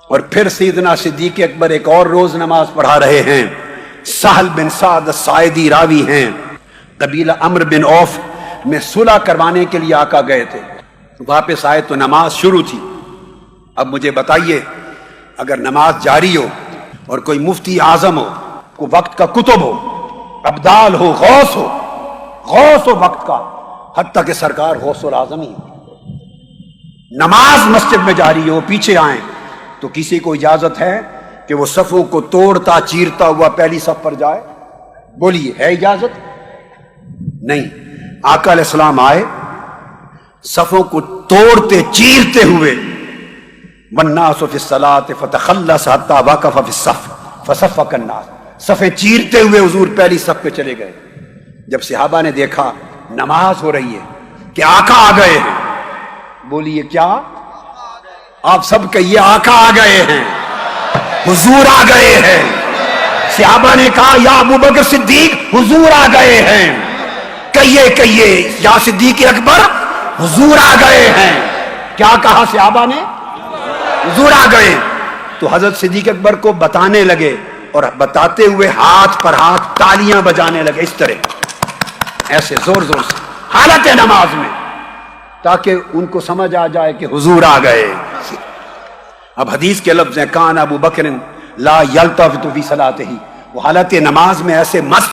اور پھر سیدنا صدیق اکبر ایک اور روز نماز پڑھا رہے ہیں. سہل بن سعد الساعدی راوی ہیں، قبیلہ عمرو بن عوف میں صلح کروانے کے لیے آقا گئے تھے. واپس آئے تو نماز شروع تھی. اب مجھے بتائیے، اگر نماز جاری ہو اور کوئی مفتی اعظم ہو، کوئی وقت کا کتب ہو، ابدال ہو، غوث ہو وقت کا، حتیٰ کہ سرکار غوث الاعظم ہی، نماز مسجد میں جاری ہو، پیچھے آئیں تو کسی کو اجازت ہے کہ وہ صفوں کو توڑتا چیرتا ہوا پہلی صف پر جائے؟ بولیے، ہے اجازت؟ نہیں. آقا علیہ السلام آئے، صفوں کو توڑتے چیرتے ہوئے، والناس فی الصلاۃ فتخلص حتی وقف فی الصف فصفق الناس، صفیں چیرتے ہوئے حضور پہلی صف پہ چلے گئے. جب صحابہ نے دیکھا نماز ہو رہی ہے کہ آقا آ گئے ہیں، بولیے کیا؟ آپ سب کہیے، آقا آ گئے ہیں، حضور آ گئے ہیں. صحابہ نے کہا، یا ابو بکر صدیق، حضور آ گئے ہیں. کہیے یا صدیق اکبر، حضور آ گئے ہیں. کیا کہا صحابہ نے؟ حضور آ گئے. تو حضرت صدیق اکبر کو بتانے لگے، اور بتاتے ہوئے ہاتھ پر ہاتھ تالیاں بجانے لگے، اس طرح ایسے زور زور سے حالت نماز میں، تاکہ ان کو سمجھ آ جائے کہ حضور آ گئے. اب حدیث کے لفظ ہیں، کان ابو بکر لا یلتفت فی صلاتہ، وہ حالت نماز میں ایسے مست